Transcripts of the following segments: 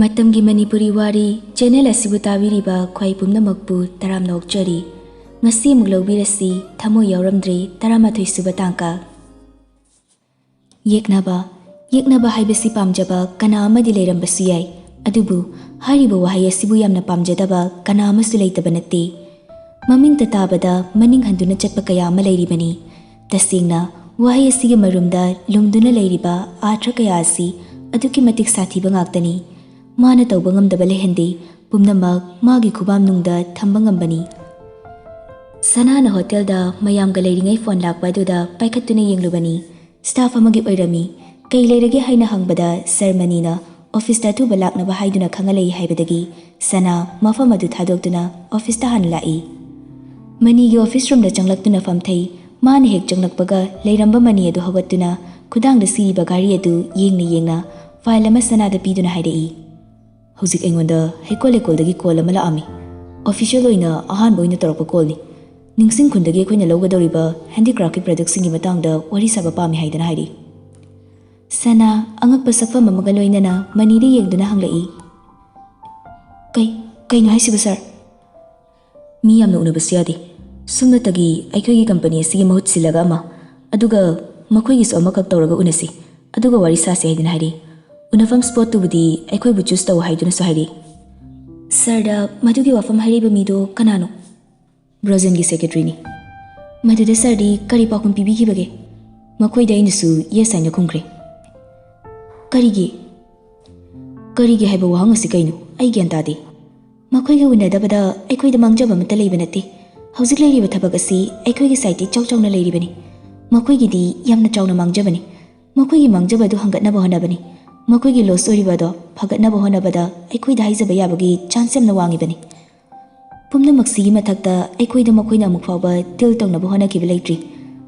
Matamgi Manipuri Wari channel asibu tabiriba khwai pumnamakpu taramna okchari ngasi amuk lawbirasi Thamoi Yaoramdre 13 suba tangka yeknaba haibasi pamjaba kana amadi leirambasi yai adubu hariba wahai asibu yamna pamjadaba kana amasu leitaba natte maming tatabada maning handuna chatpa kaya ama leiribani tasingna wahai asigi marumda lumduna leiriba atra kaya asi aduki matik sathiba ngaktani Mana tauba ngamdaba lehende pumnamak magi khubam nungda thamba ngambani Sanana hotel da mayamga leiringai phone lakpa duda paikhatuna yenglubani staff amagi oirami kai leirage haina hangbada ceremony na office da tu balak na bahaiduna khangalei haibadagi sana mafam adu thadoktuna office ta han lai mani gi office room da changlaktuna famthai mana hek changlakpaga leiramba mani adu hawattuna khudang da siri bagari adu yengna file ama sana da piduna haidai Houzik aingonda hekolekol dagi call ama laami official oina ahan boina torpa call ni ningsing khundagi khoina logadoriba handicraft products singi matangda wari saba pami haidana hairi sana angak pasakfa mamaga loina na manide yengduna hanglai kai no haisiba sir mi yamna unabasi yadi sumna tagi aikhogi company sigi mahut silaga ama aduga makhoi gi so amakak tawraga unasi aduga wari sa se haidana hairi Unafam spot to budi aikoi bu choose taw haiduna sahari Sir da madugi wafam hariba mido kanano Brazil gi secretary ni Maduda sir di kari pakum pibi gi bage makoi da insu yes aina khungkre Karigi haiba wahang asi kaino ai gyan tade makoi ga wina da bada aikoi da mangjaba mata leiba nate hauzik leiriba thabak asi aikoi gi site chaw chaw na leiribani makoi gi di yamna chawna mangjabani makoi gi mangjaba du hangatna ba hanabani Makoi gi loss oribado phagatna ba honabada aikoi da haijaba yabagi chance amna wangibani pumna maksigi mathakta aikoi da makoi na mukfawba til tongna ba hona kibilaitri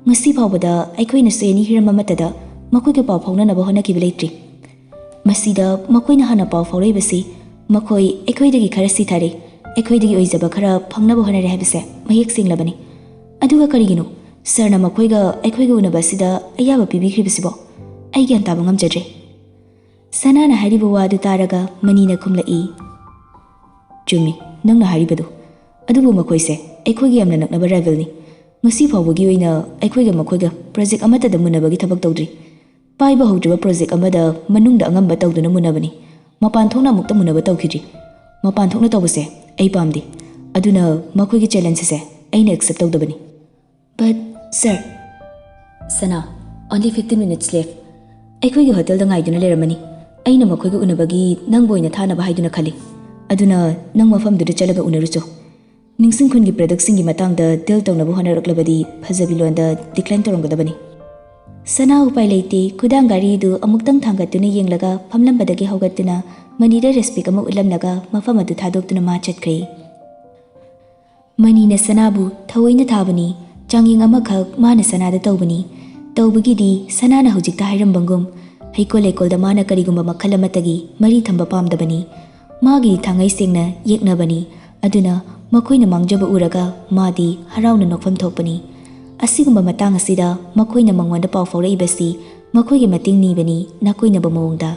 ngasi phawbada aikoi na seni hirama matada makoi ga paw phawna na ba hona kibilaitri masida makoi na hana paw phawrei basi makoi aikoi da gi kharasi thare aikoi da gi oijaba khara phangna ba hona re habise mayek singlabani aduga karigino sir na makoi ga aikoi ga una basida ayaba pibi khibisibo ai gyan taba ngamjadre Sanana hariba wadu taraga manina khumlai Jumi nangna haribadu adubu makoi se aikoi gi amna naknaba rival ni ngasi phawbagi oina aikoi ga makoi ga project amata da munabagi thabak tawdri paiba howdriba project amada manungda angamba tawduna munabani mapan thongna mukta munaba tawkhidri mapan thongna tawbase ai pamdi aduna makoi gi challenge se aina accept tawdabani but sir Sana only 15 minutes left aikoi gi hotel da ngaiduna leramani aina makoi ga unabagi nang boina thana ba haiduna khali aduna nang mafam du chalaga unarucho ningsing khun gi product singi matang da deal tawna bu hona raklabadi phajabi londa decline torongga dabani sana upai leite khudang gari du amuktang thangatuna yenglaga phamlam badagi hogatuna manida respect ama ulamnaga mafam adu thadoktuna ma chatkhre manina sanabu thawoina thabani changying ama khak mana sanada tawbani tawbagi di sanana hojikta hairam bangum Hekolekol da mana karigumba makalamatagi mari thamba pamdabani magi thangai sengna yeknabani aduna makoina mangjaba uraga madi harauna nokfam thokpani asigumba matang asida makoina mangwanda paw fawrei basi makoigi mating nibani nakoina bamongda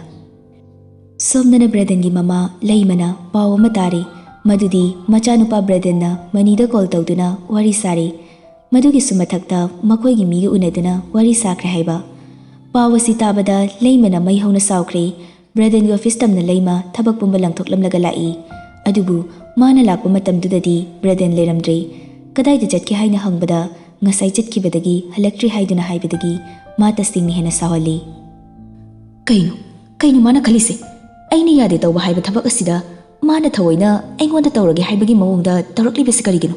somnana breden gi mama leimana paw matari madudi machanupa breden na manida call tawduna wari sari madugi sumathakta makoigi miga unaduna wari sakre haiba Pawasi tabada leimana mai hauna saukre Braden gi office tamna leima thabak pumba langthoklamlaga lai adubu mana lakpa matamdudadi Braden leramdre kadai da jatki haina hangbada ngasai jatkibadagi halaktri haiduna haibadagi mata singni hena sawali kaino mana khalise aina yade tawba haiba thabak asida mana thawoina aingonda tawrage haibagi mawongda tawrakli besi karigino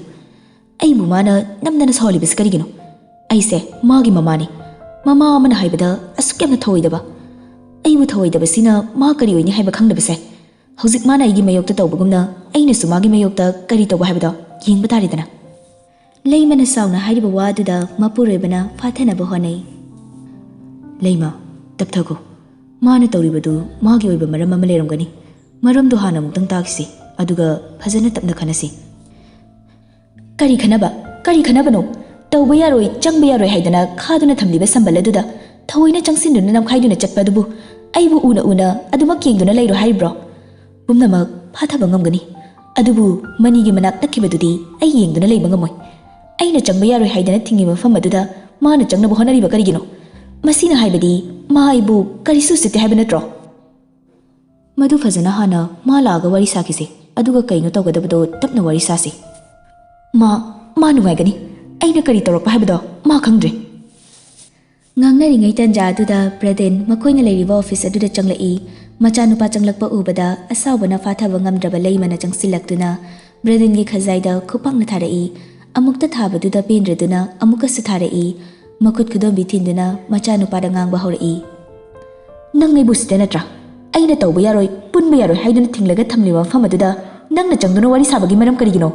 aibu mana namdana sawali besi karigino aise magi mamani Mama amana haibada asukyamna thawoidaba aibu thawoidabasina ma kari oini haiba khangdabase hauzik mana aigi mayokta tawbagumna aina su magi mayokta kari tawba haibada yengba taridana leimana sauna haiba waduda mapurebana fathana ba honai leima tapthago mana tawribadu magi oiba maram ama leramgani maramdo hana mutang taksi aduga phajana tapna khanasi kari khanaba no tawba yaroi changba yaroi haidana khaduna thamliba sambal aduda thawoina changsin duna namkhaiduna chatpa dubu aibu una adumak yengduna leiro haibro ꯄꯨꯝꯅꯃꯛ ꯐꯥꯊꯕ ꯉꯝꯒꯅꯤ ꯑꯗꯨꯕꯨ ꯃꯅꯤꯒꯤ ꯃꯅꯥꯛ ꯅꯛꯈꯤꯕꯗꯨꯗꯤ ꯑꯩ ꯌꯦꯡꯗꯨꯅ ꯂꯩꯕ ꯉꯝꯃꯣꯏ ꯑꯩꯅ ꯆꯪꯕ ꯌꯥꯔꯣꯏ ꯍꯥꯏꯗꯅ ꯊꯤꯡꯉꯤꯕ ꯃꯐꯝ ꯑꯗꯨꯗ ꯃꯥꯅ ꯆꯪꯅꯕ ꯍꯣꯠꯅꯔꯤꯕ ꯀꯔꯤꯒꯤꯅꯣ ꯃꯁꯤꯅ ꯍꯥꯏꯕꯗꯤ ꯃꯥ ꯑꯩꯕꯨ ꯀꯔꯤꯁꯨ ꯎꯁꯤꯠꯇꯦ ꯍꯥꯏꯕ ꯅꯠꯇ꯭ꯔꯣ ꯃꯗꯨ ꯐꯖꯅ ꯍꯥꯟꯅ ꯃꯥ ꯂꯥꯛꯑꯒ ꯋꯥꯔꯤ ꯁꯥꯈꯤꯁꯦ ꯑꯗꯨꯒ ꯀꯩꯅꯣ ꯇꯧꯒꯗꯕꯗꯣ ꯇꯞꯅ ꯋꯥꯔꯤ ꯁꯥꯁꯤ ꯃꯥ ꯅꯨꯡꯉꯥꯏꯒꯅꯤ ꯑꯩꯅ ꯀꯔꯤ ꯇꯧꯔꯛꯄ ꯍꯥꯏꯕꯗꯣ ꯃꯥ ꯈꯪꯗ꯭ꯔꯦ ꯉꯥꯡꯅꯔꯤꯉꯩ ꯇꯟꯖꯥ ꯑꯗꯨꯗ ꯕ꯭ꯔꯗꯦꯟ ꯃꯈꯣꯏꯅ ꯂꯩꯔꯤꯕ ꯑꯣꯐꯤꯁ ꯑꯗꯨꯗ ꯆꯪꯂꯛꯏ ꯃꯆꯥꯅꯨꯄꯥ ꯆꯪꯂꯛꯄ ꯎꯕꯗ ꯑꯁꯥꯎꯕꯅ ꯐꯥꯊꯕ ꯉꯝꯗ꯭ꯔꯕ ꯂꯩꯃꯅ ꯆꯪꯁꯤꯜꯂꯛꯇꯨꯅ ꯕ꯭ꯔꯗꯦꯟꯒꯤ ꯈꯖꯥꯏꯗ ꯈꯨꯄꯥꯛꯅ ꯊꯥꯔꯛꯏ ꯑꯃꯨꯛꯇ ꯊꯥꯕꯗꯨꯗ ꯄꯦꯟꯗ꯭ꯔꯗꯨꯅ ꯑꯃꯨꯛꯀꯁꯨ ꯊꯥꯔꯛꯏ ꯃꯈꯨꯠ ꯈꯨꯗꯣꯝꯕꯤ ꯊꯤꯟꯗꯨꯅ ꯃꯆꯥꯅꯨꯄꯥꯗ ꯉꯥꯡꯕ ꯍꯧꯔꯛꯏ ꯅꯪ ꯑꯩꯕꯨ ꯎꯁꯤꯠꯇꯦ ꯅꯠꯇ꯭ꯔꯥ ꯑꯩꯅ ꯇꯧꯕ ꯌꯥꯔꯣꯏ ꯄꯨꯟꯕ ꯌꯥꯔꯣꯏ ꯍꯥꯏꯗꯨꯅ ꯊꯤꯡꯂꯒ ꯊꯝꯂꯤꯕ ꯃꯐꯝ ꯑꯗꯨꯗ ꯅꯪꯅ ꯆꯪꯗꯨꯅ ꯋꯥꯔꯤ ꯁꯥꯕꯒꯤ ꯃꯔꯝ ꯀꯔꯤꯒꯤꯅꯣ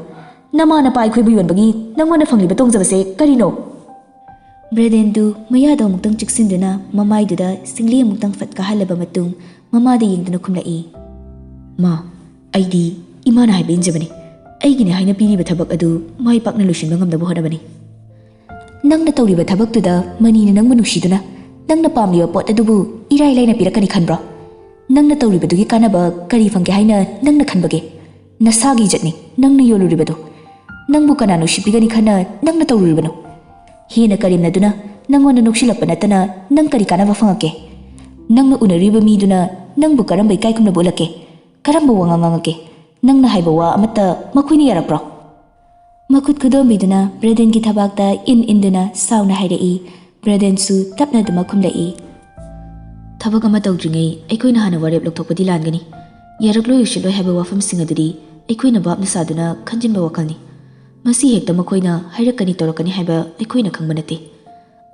ꯅꯃꯥ ꯅꯄꯥ ꯑꯩꯈꯣꯏꯕꯨ ꯌꯣꯟꯕꯒꯤ ꯅꯪꯉꯣꯟꯗ ꯐꯪꯂꯤꯕ ꯇꯣꯡꯖꯕꯁꯦ ꯀꯔꯤꯅꯣ ꯕ꯭ꯔꯗꯦꯟꯗꯨ ꯃꯌꯥꯗ ꯑꯃꯨꯛꯇꯪ ꯆꯤꯛꯁꯤꯟꯗꯨꯅ ꯃꯃꯥꯏꯗꯨꯗ ꯁꯤꯡꯂꯤ ꯑꯃꯨꯛꯇꯪ ꯐꯠꯀꯍꯜꯂꯕ ꯃꯇꯨꯡ ꯃꯃꯥꯗ ꯌꯦꯡꯗꯨꯅ ꯈꯨꯝꯂꯛꯏ ꯃꯥ ꯑꯩꯗꯤ ꯏꯃꯥꯅ ꯍꯥꯏꯕ ꯏꯟꯖꯕꯅꯤ ꯑꯩꯒꯤꯅꯦ ꯍꯥꯏꯅ ꯄꯤꯔꯤꯕ ꯊꯕꯛ ꯑꯗꯨ ꯃꯥꯏ ꯄꯥꯛꯅ ꯂꯣꯏꯁꯤꯟꯕ ꯉꯝꯅꯕ ꯍꯣꯠꯅꯕꯅꯤ ꯅꯪꯅ ꯇꯧꯔꯤꯕ ꯊꯕꯛꯇꯨꯗ ꯃꯅꯤꯅ ꯅꯪꯕꯨ ꯅꯨꯡꯁꯤꯗꯨꯅ ꯅꯪꯅ ꯄꯥꯝꯂꯤꯕ ꯄꯣꯠ ꯑꯗꯨꯕꯨ ꯏꯔꯥꯏ ꯂꯥꯏꯅ ꯄꯤꯔꯛꯀꯅꯤ ꯈꯟꯕ꯭ꯔꯣ ꯅꯪꯅ ꯇꯧꯔꯤꯕꯗꯨꯒꯤ ꯀꯥꯟꯅꯕ ꯀꯔꯤ ꯐꯪꯒꯦ ꯍꯥꯏꯅ ꯅꯪꯅ ꯈꯟꯕꯒꯦ ꯅꯁꯥꯒꯤ ꯏꯖꯠꯅꯤ ꯅꯪꯅ ꯌꯣꯜꯂꯨꯔꯤꯕꯗꯣ ꯅꯪꯕꯨ ꯀꯅꯥ ꯅꯨꯡꯁꯤꯕꯤꯒꯅꯤ ꯈꯟꯅ ꯅꯪꯅ ꯇꯧꯔꯨꯔꯤꯕꯅꯣ ꯍꯦꯟꯅ ꯀꯔꯦꯝꯅꯗꯨꯅ ꯅꯪꯉꯣꯟꯗ ꯅꯣꯛꯁꯤꯜꯂꯛꯄ ꯅꯠꯇꯅ ꯅꯪ ꯀꯔꯤ ꯀꯥꯟꯅꯕ ꯐꯪꯉꯛꯀꯦ ꯅꯪꯅ ꯎꯅꯔꯤꯕ ꯃꯤꯗꯨꯅ ꯅꯪꯕꯨ ꯀꯔꯝꯕ ꯏꯀꯥꯏꯈꯨꯝꯅꯕ ꯎꯠꯂꯛꯀꯦ ꯀꯔꯝꯕ ꯋꯥꯉꯥꯡ ꯉꯥꯡꯉꯛꯀꯦ ꯅꯪꯅ ꯍꯥꯏꯕ ꯋꯥ ꯑꯃꯠꯇ ꯃꯈꯣꯏꯅ ꯌꯥꯔꯛꯄ꯭ꯔꯣ ꯃꯈꯨꯠ ꯈꯨꯗꯣꯝꯕꯤꯗꯨꯅ ꯕ꯭ꯔꯗꯦꯟꯒꯤ ꯊꯕꯥꯛꯇ ꯏꯟꯗꯨꯅ ꯁꯥꯎꯅ ꯍꯥꯏꯔꯛꯏ ꯕ꯭ꯔꯗꯦꯟꯁꯨ ꯇꯞꯅ ꯑꯗꯨꯃꯛ ꯈꯨꯝꯂꯛꯏ ꯊꯕꯛ ꯑꯃ ꯇꯧꯗ꯭ꯔꯤꯉꯩ ꯑꯩꯈꯣꯏꯅ ꯍꯥꯟꯅ ꯋꯥꯔꯦꯞ ꯂꯧꯊꯣꯛꯄꯗꯤ ꯂꯥꯟꯒꯅꯤ ꯌꯥꯔꯛꯂꯣꯏ ꯎꯁꯤꯠꯂꯣꯏ ꯍꯥꯏꯕ ꯋꯥꯐꯝꯁꯤꯡ ꯑꯗꯨꯗꯤ ꯑꯩꯈꯣꯏꯅ ꯚꯥꯞꯅ ꯁꯥꯗꯨꯅ ꯈꯟꯖꯤꯟꯕ ꯋꯥꯈꯜꯅꯤ ꯃꯁꯤ ꯍꯦꯛꯇ ꯃꯈꯣꯏꯅ ꯍꯥꯏꯔꯛꯀꯅꯤ ꯇꯧꯔꯛꯀꯅꯤ ꯍꯥꯏꯕ ꯑꯩꯈꯣꯏꯅ ꯈꯪꯕ ꯅꯠꯇꯦ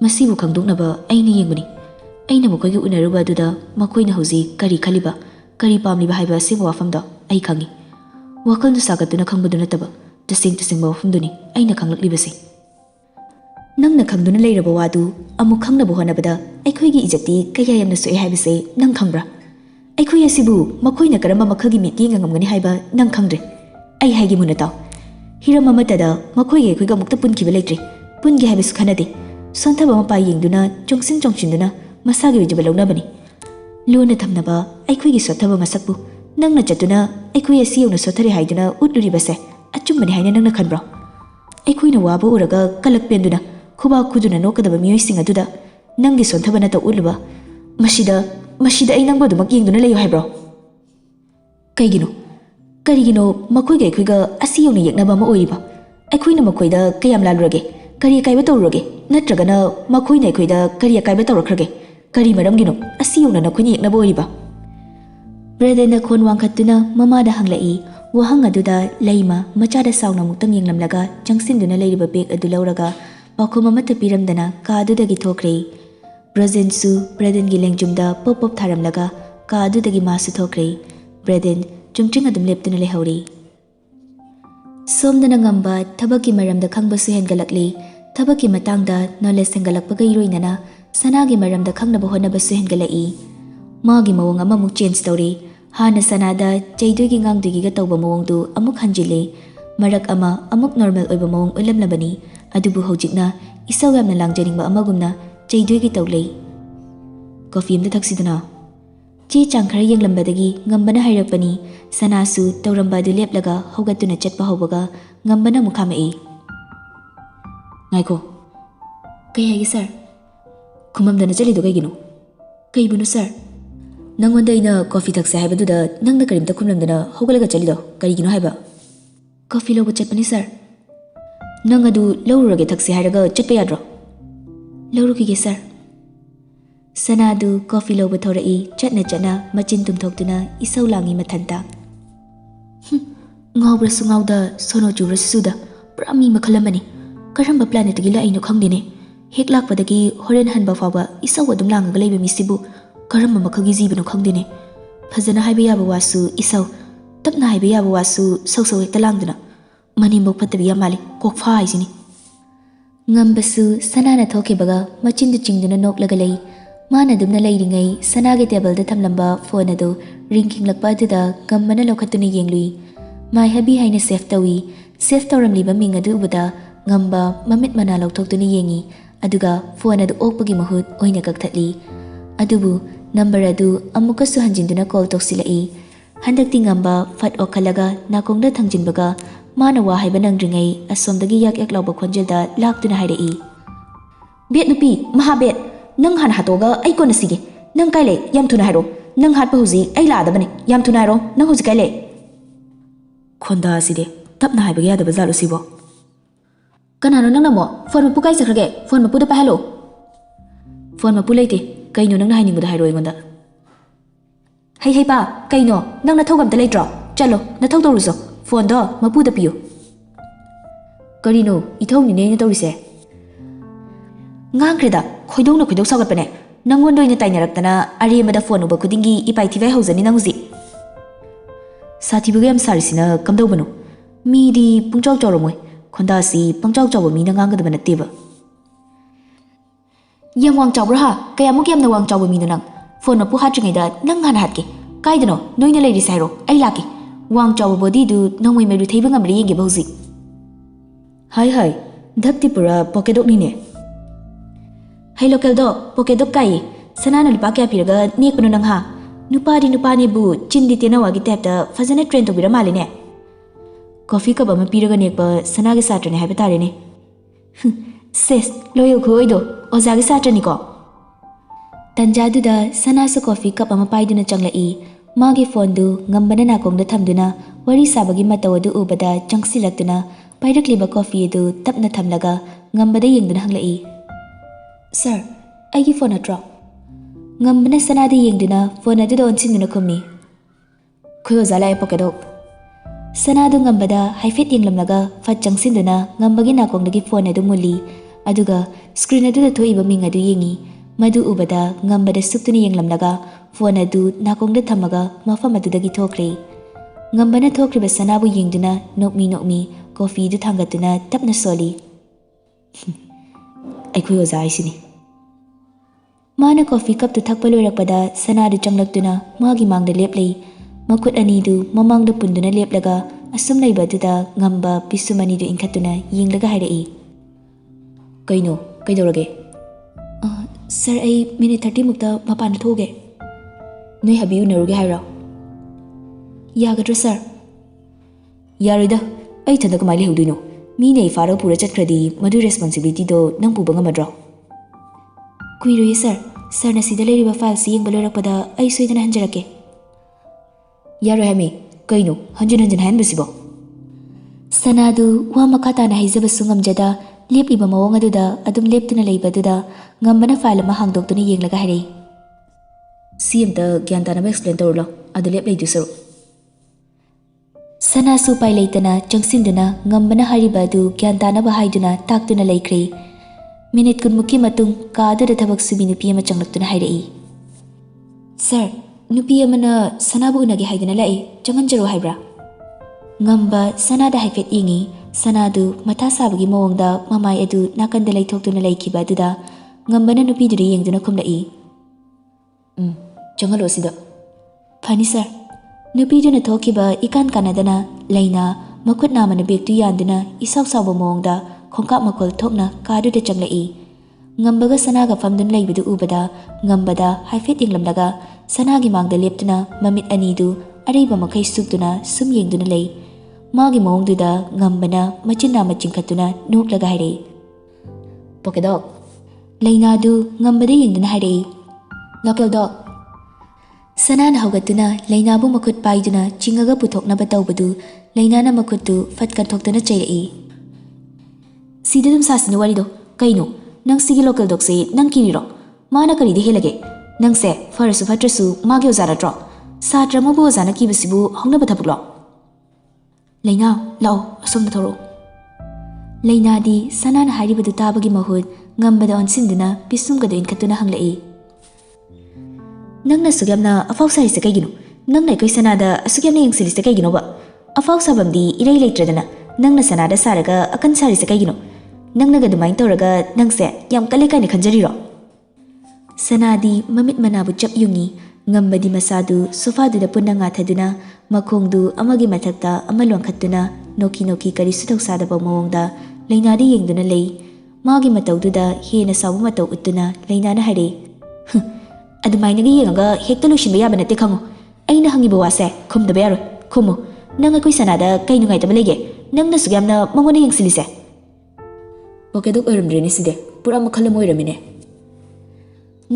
ꯃꯁꯤꯕꯨ ꯈꯪꯗꯣꯛꯅꯕ ꯑꯩꯅ ꯌꯦꯡꯕꯅꯤ ꯑꯩꯅ ꯃꯈꯣꯏꯒꯤ ꯎꯅꯔꯨꯕ ꯑꯗꯨꯗ ꯃꯈꯣꯏꯅ ꯍꯧꯖꯤꯛ ꯀꯔꯤ ꯈꯜꯂꯤꯕ ꯀꯔꯤ ꯄꯥꯝꯂꯤꯕ ꯍꯥꯏꯕ ꯑꯁꯤꯕ ꯋꯥꯐꯝꯗꯣ ꯑꯩ ꯈꯪꯉꯤ ꯋꯥꯈꯜꯗꯨ ꯁꯥꯒꯠꯇꯨꯅ ꯈꯪꯕꯗꯨ ꯅꯠꯇꯕ ꯇꯁꯦꯡꯕ ꯋꯥꯐꯝꯗꯨꯅꯤ ꯑꯩꯅ ꯈꯪꯂꯛꯂꯤꯕꯁꯤ ꯅꯪꯅ ꯈꯪꯗꯨꯅ ꯂꯩꯔꯕ ꯋꯥꯗꯨ ꯑꯃꯨꯛ ꯈꯪꯅꯕ ꯍꯣꯠꯅꯕꯗ ꯑꯩꯈꯣꯏꯒꯤ ꯏꯖꯠꯇꯤ ꯀꯌꯥ ꯌꯥꯝꯅ ꯁꯣꯛꯑꯦ ꯍꯥꯏꯕꯁꯦ ꯅꯪ ꯈꯪꯕ꯭ꯔꯥ ꯑꯩꯈꯣꯏ ꯑꯁꯤꯕꯨ ꯃꯈꯣꯏꯅ ꯀꯔꯝꯕ ꯃꯈꯜꯒꯤ ꯃꯤꯠꯌꯦꯡ ꯉꯝꯒꯅꯤ ꯍꯥꯏꯕ ꯅꯪ ꯈꯪꯗ꯭ꯔꯦ ꯑꯩ ꯍꯥꯏꯒꯦ ꯃꯨꯟꯅ ꯇꯥꯎ ꯍꯤꯔꯝ ꯑꯃꯠꯇꯗ ꯃꯈꯣꯏꯒ ꯑꯩꯈꯣꯏꯒ ꯑꯃꯨꯛꯇ ꯄꯨꯟꯈꯤꯕ ꯂꯩꯇ꯭ꯔꯤ ꯄꯨꯟꯒꯦ ꯍꯥꯏꯕꯁꯨ ꯈꯟꯅꯗꯦ ꯁꯣꯟꯊꯕ ꯃꯄꯥ ꯌꯦꯡꯗꯨꯅ ꯆꯣꯡꯁꯤꯟꯗꯨꯅ ꯃꯁꯥꯒꯤ ꯑꯣꯏꯖꯕ ꯂꯧꯅꯕꯅꯤ ꯂꯣꯟꯅ ꯊꯝꯅꯕ ꯑꯩꯈꯣꯏꯒꯤ ꯁꯣꯠꯊꯕ ꯃꯁꯛꯄꯨ ꯅꯪꯅ ꯆꯠꯇꯨꯅ ꯑꯩꯈꯣꯏ ꯑꯁꯤ ꯌꯧꯅ ꯁꯣꯠꯊꯔꯦ ꯍꯥꯏꯗꯨꯅ ꯎꯠꯂꯨꯔꯤꯕꯁꯦ ꯑꯆꯨꯝꯕꯅꯤ ꯍꯥꯏꯅ ꯅꯪꯅ ꯈꯟꯕ꯭ꯔꯣ ꯑꯩꯈꯣꯏꯅ ꯋꯥꯕ ꯎꯔꯒ ꯀꯂꯛ ꯄꯦꯟꯗꯨꯅ ꯈꯨꯕꯥꯛ ꯈꯨꯗꯨꯅ ꯅꯣꯛꯀꯗꯕ ꯃꯤꯑꯣꯏꯁꯤꯡ ꯑꯗꯨꯗ ꯅꯪꯒꯤ ꯁꯣꯟꯊꯕ ꯅꯠꯇ ꯎꯠꯂꯨꯕ ꯃꯁꯤꯗ ꯑꯩ ꯅꯪꯕꯨ ꯑꯗꯨꯃꯛ ꯌꯦꯡꯗꯨꯅ ꯂꯩꯌꯨ ꯍꯥꯏꯕ꯭ꯔꯣ ꯀꯔꯤꯒꯤꯅꯣ ꯃꯈꯣꯏꯒ ꯑꯩꯈꯣꯏꯒ ꯑꯁꯤ ꯌꯧꯅ ꯌꯦꯛꯅꯕ ꯑꯃ ꯑꯣꯏꯔꯤꯕ ꯑꯩꯈꯣꯏꯅ ꯃꯈꯣꯏꯗ ꯀꯌꯥꯝ ꯂꯥꯜꯂꯨꯔꯒꯦ ꯀꯔꯤ ꯑꯀꯥꯏꯕ ꯇꯧꯔꯨꯔꯒꯦ ꯅꯠꯇ꯭ꯔꯒꯅ ꯃꯈꯣꯏꯅ ꯑꯩꯈꯣꯏꯗ ꯀꯔꯤ ꯑꯀꯥꯏꯕ ꯇꯧꯔꯛꯈ꯭ꯔꯒꯦ ꯀꯔꯤ ꯃꯔꯝꯒꯤꯅꯣ ꯑꯁꯤ ꯌꯧꯅ ꯅꯈꯣꯏꯅ ꯌꯦꯛꯅꯕ ꯑꯣꯏꯔꯤꯕ ꯕ꯭ꯔꯗꯦꯟꯅ ꯈꯣꯟ ꯋꯥꯡꯈꯠꯇꯨꯅ ꯃꯃꯥꯗ ꯍꯪꯂꯛꯏ ꯋꯥꯍꯪ ꯑꯗꯨꯗ ꯂꯩꯃ ꯃꯆꯥꯗ ꯁꯥꯎꯅ ꯑꯃꯨꯛꯇꯪ ꯌꯦꯡꯂꯝꯂꯒ ꯆꯪꯁꯤꯟꯗꯨꯅ ꯂꯩꯔꯤꯕ ꯕꯦꯒ ꯑꯗꯨ ꯂꯧꯔꯒ ꯄꯥꯎꯈꯨꯝ ꯑꯃꯠꯇ ꯄꯤꯔꯝꯗꯅ ꯀꯥ ꯑꯗꯨꯗꯒꯤ ꯊꯣꯛꯈ꯭ꯔꯦ ꯕ꯭ꯔꯗꯦꯟꯁꯨ ꯕ꯭ꯔꯗꯦꯟꯒꯤ ꯂꯦꯡꯖꯨꯝꯗ ꯄꯣꯞ ꯊꯥꯔꯝꯂꯒ ꯀꯥ ꯑꯗꯨꯗꯒꯤ ꯃꯥꯁꯨ ꯊꯣꯛꯈ꯭ꯔꯦ ꯕ꯭ꯔꯗꯦꯟ ꯆꯨꯝꯗ꯭ꯔꯤꯡ ꯑꯗꯨꯝ ꯂꯦꯞꯇꯨꯅ ꯂꯩꯍꯧꯔꯤ ꯁꯣꯝꯗꯅ ꯉꯝꯕ ꯊꯕꯛꯀꯤ ꯃꯔꯝꯗ ꯈꯪꯕꯁꯨ ꯍꯦꯟꯒꯠꯂꯛꯂꯤ ꯊꯕꯛꯀꯤ ꯃꯇꯥꯡꯗ ꯅꯣꯂꯦꯖ ꯍꯦꯟꯒꯠꯂꯛꯄꯒ ꯏꯔꯣꯏꯅꯅ ꯁꯅꯥꯒꯤ ꯃꯔꯝꯗ ꯈꯪꯅꯕ ꯍꯣꯠꯅꯕꯁꯨ ꯍꯦꯟꯒꯠꯂꯛꯏ ꯃꯥꯒꯤ ꯃꯑꯣꯡ ꯑꯃꯃꯨꯛ ꯆꯦꯟꯖ ꯇꯧꯔꯤ ꯍꯥꯟꯅ ꯁꯅꯥꯗ ꯆꯩꯗꯣꯏꯒꯤ ꯉꯥꯡꯗꯣꯏꯒꯤꯒ ꯇꯧꯕ ꯃꯑꯣꯡꯗꯨ ꯑꯃꯨꯛ ꯍꯟꯖꯤꯜꯂꯤ ꯃꯔꯛ ꯑꯃ ꯑꯃꯨꯛ ꯅꯣꯔꯃꯦꯜ ꯑꯣꯏꯕ ꯃꯑꯣꯡ ꯎꯠꯂꯝꯂꯕꯅꯤ ꯑꯗꯨꯕꯨ ꯍꯧꯖꯤꯛꯅ ꯏꯁꯧ ꯌꯥꯝꯅ ꯂꯥꯡꯖꯅꯤꯡꯕ ꯑꯃꯒꯨꯝꯅ ꯆꯩꯗꯣꯏꯒꯤ ꯇꯧꯂꯩ ꯀꯣꯐꯤ ꯑꯃꯇ ꯊꯛꯁꯤꯗꯅ ꯆꯦ ꯆꯥꯡ ꯈꯔ ꯌꯦꯡꯂꯝꯕꯗꯒꯤ ꯉꯝꯕꯅ ꯍꯥꯏꯔꯛꯄꯅꯤ ꯁꯅꯥꯁꯨ ꯇꯧꯔꯝꯕ ꯑꯗꯨ ꯂꯦꯞꯂꯒ ꯍꯧꯒꯠꯇꯨꯅ ꯆꯠꯄ ꯍꯧꯕꯒ ꯉꯝꯕꯅ ꯑꯃꯨꯛ ꯈꯥꯝꯃꯛꯏ ꯉꯥꯏꯈꯣ ꯀꯩ ꯍꯥꯏꯒꯦ ꯁꯥꯔ ꯈꯨꯃꯝꯗꯅ ꯆꯠꯂꯤꯗꯣ ꯀꯩꯒꯤꯅꯣ ꯀꯩꯕꯨꯅꯣ ꯁꯥꯔ ꯅꯪꯉꯣꯟꯗ ꯑꯩꯅ ꯀꯣꯐꯤ ꯊꯛꯁꯦ ꯍꯥꯏꯕꯗꯨꯗ ꯅꯪꯅ ꯀꯔꯤꯝꯇ ꯈꯨꯝꯂꯝꯗꯅ ꯍꯧꯒꯠꯂꯒ ꯆꯠꯂꯤꯗꯣ ꯀꯔꯤꯒꯤꯅꯣ ꯍꯥꯏꯕ ꯀꯣꯐꯤ ꯂꯧꯕ ꯆꯠꯄꯅꯤ ꯁꯥꯔ ꯅꯪ ꯑꯗꯨ ꯂꯧꯔꯨꯔꯒꯦ ꯊꯛꯁꯦ ꯍꯥꯏꯔꯒ ꯆꯠꯄ ꯌꯥꯗ꯭ꯔꯣ ꯂꯧꯔꯨꯈꯤꯒꯦ ꯁꯥꯔ ꯁꯅꯥꯗꯨ ꯀꯣꯐꯤ ꯂꯧꯕ ꯊꯧꯔꯛꯏ ꯆꯠꯅ ꯃꯆꯤꯟ ꯇꯨꯝꯊꯣꯛꯇꯨꯅ ꯏꯁꯧ ꯂꯥꯡꯉꯤ ꯃꯊꯟꯇ ꯉꯥꯎꯕ꯭ꯔꯁꯨ ꯉꯥꯎꯗ ꯁꯣꯅꯣ ꯆꯨꯕ꯭ꯔꯁꯨ ꯆꯨꯗ ꯄꯨꯔꯥ ꯃꯤ ꯃꯈꯜ ꯑꯃꯅꯤ ꯀꯔꯝꯕ ꯄ꯭ꯂꯥꯅꯦꯠꯇꯒꯤ ꯂꯥꯛꯏꯅꯣ ꯈꯪꯗꯦꯅꯦ ꯍꯦꯛ ꯂꯥꯛꯄꯗꯒꯤ ꯍꯣꯔꯦꯟ ꯍꯟꯕ ꯐꯥꯎꯕ ꯏꯁꯧ ꯑꯗꯨꯝ ꯂꯥꯡꯉꯒ ꯂꯩꯕ ꯃꯤꯁꯤꯕꯨ ꯀꯔꯝꯕ ꯃꯈꯜꯒꯤ ꯖꯤꯕꯅꯣ ꯈꯪꯗꯦꯅꯦ ꯐꯖꯅ ꯍꯥꯏꯕ ꯌꯥꯕ ꯋꯥꯁꯨ ꯏꯁꯧ ꯇꯞꯅ ꯍꯥꯏꯕ ꯌꯥꯕ ꯋꯥꯁꯨ ꯁꯧ ꯍꯦꯛꯇ ꯂꯥꯡꯗꯨꯅ ꯃꯅꯦꯝꯕꯣꯛ ꯐꯠꯇꯕꯤ ꯌꯥꯝ ꯃꯥꯜꯂꯤ ꯀꯣꯛꯐꯥ ꯍꯥꯏꯁꯤꯅꯤ ꯉꯝꯕꯁꯨ ꯁꯅꯥꯅ ꯊꯣꯛꯈꯤꯕꯒ ꯃꯆꯤꯟꯗꯨ ꯆꯤꯡꯗꯨꯅ ꯅꯣꯛꯂꯒ ꯂꯩ ꯃꯥꯅ ꯑꯗꯨꯝꯅ ꯂꯩꯔꯤꯉꯩ ꯁꯅꯥꯒꯤ ꯇꯦꯕꯜꯗ ꯊꯝꯂꯝꯕ ꯐꯣꯟ ꯑꯗꯨ ꯔꯤꯡ ꯈꯤꯡꯂꯛꯄ ꯑꯗꯨꯗ ꯉꯝꯕꯅ ꯂꯧꯈꯠꯇꯨꯅ ꯌꯦꯡꯂꯨꯏ ꯃꯥꯏ ꯍꯦꯕꯤ ꯍꯥꯏꯅ ꯁꯦꯐ ꯇꯧꯏ ꯁꯦꯐ ꯇꯧꯔꯝꯂꯤꯕ ꯃꯤꯡ ꯑꯗꯨ ꯎꯕꯗ ꯉꯝꯕ ꯃꯃꯤꯠ ꯃꯅꯥ ꯂꯧꯊꯣꯛꯇꯨꯅ ꯌꯦꯡꯉꯤ ꯑꯗꯨꯒ ꯐꯣꯟ ꯑꯗꯨ ꯑꯣꯛꯄꯒꯤ ꯃꯍꯨꯠ ꯑꯣꯏꯅ ꯀꯛꯊꯠꯂꯤ ꯑꯗꯨꯕꯨ ꯅꯝꯕꯔ ꯑꯗꯨ ꯑꯃꯨꯛꯀꯁꯨ ꯍꯟꯖꯤꯟꯗꯨꯅ call ꯇꯧꯁꯤꯜꯂꯛꯏ Handakti ngamba fat okhalaga nakongda thangjinbaga mana wa haiba nangdringai asomdagi yak yak lawba khonjelda laktuna hairei. Bet nupi mahabet nang han hatoga ai kona sige nang kai le yam thuna hairo nang hatpa huji ai la da bane yam thuna hairo nang huji kai le. Khonda aside tapna haiba ya da bazalo sibo. Kanano nang namo phone mapu kai sakrage phone mapu da pa hello. Phone mapu leite kaino nang na haini muda hairo ingonda. Hey pa kaino nang na thogam da leitro chalo na thog doruso phone do mapu da piyo. Karino ithong ni ne na torise. Ngang kreda khoidong na khoidong sagat pane nangon doina tainarak tana ari mada phone uba kudingi ipai thivai hauzani nang uzi. Sathi bugam sarisina kamdau banu mi di pungchau chawromoi khonda si pungchau chawba mi na ngang da banate ba. Yam wang chawbra ha kaya muk yam na wang chawba mi nang phone mapu hatringai da nang han hatke kaidano noina leiri sairo ai laki wang chawba body du nongmai meru theiba ngamri yenge bauzi. Hai dhakti pura pocket dog ni ne. Hai local do pocket dog kai sanana lipa kya piraga nek panu nang ha nupa ni bu chindi tena wagi tap da fazana train to bira mali ne. Coffee cup ama piraga nek ba sana ge satrane haiba tare ne. Ses loyal khoi do oza ge satrani ko. Tanjadu da sana su coffee cup ama paiduna changlai magi phone du ngambana nakong da thamduna wari sabagi mataw du ubada changsilaktuna pairakliba coffee du tapna thamlaga ngambada yengduna hanglai. Sir, aigi phone atro. Ngambana sanada yengduna phone adu don sinuna khummi. Khoyo zala e pokedo. Sanadu ngambada haifet yenglamlaga fat changsinduna ngambagi nakongdagi phone adu muli aduga screen adu da thoiba ming adu yengi madu ubada ngambada suktuni yenglamlaga phone adu nakongda thamaga mafam adudagi thokre. Ngambana thokriba sanabu yengduna nokmi coffee du thangatuna tapna soli. Aikoi oza aisini. Mana coffee cup tu thakpa loirakpada sanadu changlaktuna magi mangda leplei makut ani du mamangda punduna leplaga asum laiba duda ngamba pisumani du inkhatuna yenglaga hairei. Kaino kaidorage? Sir ai minute 30 mukta mapan thoge. Noi habi unaruge hairo. Yagadra sir. Yarida ai thanda kamai lehuduino. Mi nei faro pura chatkradi madu responsibility do nang puba ngamadro. Kuiroye sir. Sir na sida leiriba file si yengba loirakpada ai soidana hanjarake. Yaro hami kaino hanjin han basibo. Sanadu wa makata na haizaba sungamjada lep iba mawong aduda adum leptuna leiba duda ngambana file ma hangdoktuna yenglaga hairei. CM da gyantana ma explain tawrlo adu lep leidu saru. Sana su pai leitana changsinduna ngambana hariba adu gyantana ba haiduna taktuna laikre. Minute kunmuki matung kaadu da thabak subi nupi ama changlaktuna hairei. Sir, nupi amana sanabu unagi haiduna lai changanjaro haibra. Ngamba sanada haifet ingi sanadu matha sabagi mawongda mamai adu nakanda laithoktuna laikhiba aduda ngambana nupi du yengduna khumlai. Changalo sida. Pani sir. Nupi du na thokiba ikan kanadana laina makut namana bektu yanduna isaw sawba mawongda khongkap makol thokna kadu de changlai. Ngambaga sanaga famdun laibidu ubada ngambada haifet inglamlaga sanagi mangda leptuna mamit anidu ariba makai suktuna sum yengduna lei. Magi mawongduda ngambana machinna machingkhatuna noklaga hairei. Pokedog. Lainadu ngambada yengduna hairei. Local dog. Sanana haugatuna lainabu makut paiduna chingaga puthoknaba tawbadu lainana makuttu fatkan thoktuna chairei. Sidadum sasina warido kaino nang sigi local dog se nang kiriro mana karide helage nang se farasu fatrasu magi ozara tro satra mabu ozana kibasibu hongna bathabuklo. Laina lao asomda thoro. Lainadi sanana haribadu tabagi mahud ngambada onsinduna pisumgadu inkhatuna hanglai. Nang na sugyamna afaw sarise kaigino nang na koi sanada sugyamna yengsilise kaigino ba afaw sabamdi irei leitradana nang na sanada saraga akan sarise kaigino nang naga dumain tawraga nang se yam kale kaina khanjariro. Sanadi mamit manabu chap yungi ngambadi masadu sofa da punna ngathaduna makhongdu amagi mathakta amalong khattuna noki kari suthok sadaba mawongda lainadi yengduna lei magi matawduda hena sabu mataw uttuna lainana hare. Adumainagi yengaga hekta lushimba yaba nate khango ꯑꯩꯅ ꯍꯪꯉꯤꯕ ꯋꯥꯁꯦ ꯈꯨꯝꯗꯕ ꯌꯥꯔꯣꯏ ꯈꯨꯝꯃꯨ ꯅꯪ ꯑꯩꯈꯣꯏ ꯁꯅꯥꯗ ꯀꯩ ꯅꯨꯡꯉꯥꯏꯇꯕ ꯂꯩꯒꯦ ꯅꯪꯅꯁꯨ ꯌꯥꯝꯅ ꯃꯉꯣꯟꯗ ꯌꯦꯡꯁꯤꯜꯂꯤꯁꯦ ꯄꯣꯀꯦꯗꯣꯛ ꯑꯣꯏꯔꯝꯗ꯭ꯔꯦꯅꯦ ꯁꯤꯗꯤ ꯄꯨꯔꯥ ꯃꯈꯜ ꯑꯃ ꯑꯣꯏꯔꯝꯃꯤꯅꯦ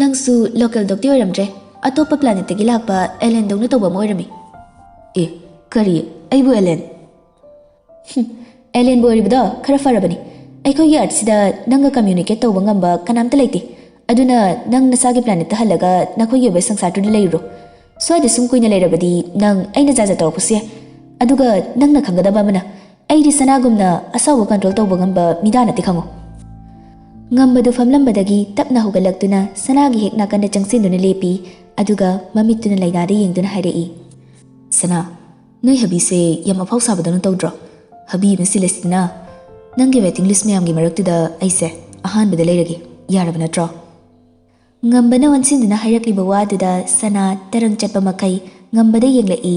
ꯅꯪꯁꯨ ꯂꯣꯀꯦꯜ ꯗꯣꯛꯇꯤ ꯑꯣꯏꯔꯝꯗ꯭ꯔꯦ ꯑꯇꯣꯞꯄ ꯄ꯭ꯂꯥꯅꯦꯠꯇꯒꯤ ꯂꯥꯛꯄ ꯑꯦꯂꯦꯟꯗꯧꯅ ꯇꯧꯕ ꯑꯃ ꯑꯣꯏꯔꯝꯃꯤ ꯑꯦ ꯀꯔꯤ ꯑꯩꯕꯨ ꯑꯦꯂꯦꯟ ꯑꯦꯂꯦꯟꯕꯨ ꯑꯣꯏꯔꯤꯕꯗꯣ ꯈꯔ ꯐꯔꯕꯅꯤ ꯑꯩꯈꯣꯏꯒꯤ ꯑꯥꯔꯠꯁꯤꯗ ꯅꯪꯒ ꯀꯝꯃ꯭ꯌꯨꯅꯤꯀꯦꯠ ꯇꯧꯕ ꯉꯝꯕ ꯀꯅꯥꯝꯇ ꯂꯩꯇꯦ ꯑꯗꯨꯅ ꯅꯪ ꯅꯁꯥꯒꯤ ꯄ꯭ꯂꯥꯅꯦꯠꯇ ꯍꯜꯂꯒ ꯅꯈꯣꯏꯒꯤ ꯑꯣꯏꯕ ꯁꯪꯁꯥꯔꯗꯨꯗ ꯂꯩꯔꯨꯔꯣ ꯁ꯭ꯋꯥꯏꯗ ꯁꯨꯝ ꯀꯨꯏꯅ ꯂꯩꯔꯕꯗꯤ ꯅꯪ ꯑꯩꯅ ꯖꯥꯖ ꯇꯧꯔꯛꯄꯁꯨ ꯌꯥꯏ ꯑꯗꯨꯒ ꯅꯪꯅ ꯈꯪꯒꯗꯕ ꯑꯃꯅ ꯑꯩꯗꯤ ꯁꯅꯥꯒꯨꯝꯅ ꯑꯁꯥꯎꯕ ꯀꯟꯇ꯭ꯔꯣꯜ ꯇꯧꯕ ꯉꯝꯕ ꯃꯤꯗꯥ ꯅꯠꯇꯦ ꯈꯪꯉꯣ ꯉꯝꯕꯗꯨ ꯐꯝꯂꯝꯕꯗꯒꯤ ꯇꯞꯅ ꯍꯧꯒꯠꯂꯛꯇꯨꯅ ꯁꯅꯥꯒꯤ ꯍꯦꯛ ꯅꯥꯀꯟꯗ ꯆꯪꯁꯤꯟꯗꯨꯅ ꯂꯦꯞꯄꯤ ꯑꯗꯨꯒ ꯃꯃꯤꯠꯇꯨꯅ ꯂꯩꯅꯥꯗ ꯌꯦꯡꯗꯨꯅ ꯍꯥꯏꯔꯛꯏ ꯁꯅꯥ ꯅꯣꯏ ꯍꯕꯤꯁꯦ ꯌꯥꯝ ꯑꯐꯥꯎ ꯁꯥꯕꯗꯧꯅ ꯇꯧꯗ꯭ꯔꯣ ꯍꯕꯤ ꯑꯃ ꯁꯤꯜꯂꯁꯤꯗꯅ ꯅꯪꯒꯤ ꯋꯦꯇꯤꯡ ꯂꯤꯁ ꯃꯌꯥꯝꯒꯤ ꯃꯔꯛꯇꯨꯗ ꯑꯩꯁꯦ ꯑꯍꯥꯟꯕꯗ ꯂꯩꯔꯒꯦ ꯌꯥꯔꯕ ꯅꯠꯇ꯭ꯔꯣ ꯉꯝꯕꯅ ꯑꯣꯟꯁꯤꯟꯗꯨꯅ ꯍꯥꯏꯔꯛꯂꯤꯕ ꯋꯥꯗꯨꯗ ꯁꯅꯥ ꯇꯔꯪ ꯆꯠꯄ ꯃꯈꯩ ꯉꯝꯕꯗ ꯌꯦꯡꯂꯛꯏ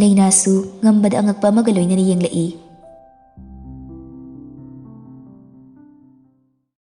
ꯂꯩꯅꯥꯁꯨ ꯉꯝꯕꯗ ꯑꯉꯛꯄ ꯑꯃꯒ ꯂꯣꯏꯅꯅ ꯌꯦꯡꯂꯛꯏ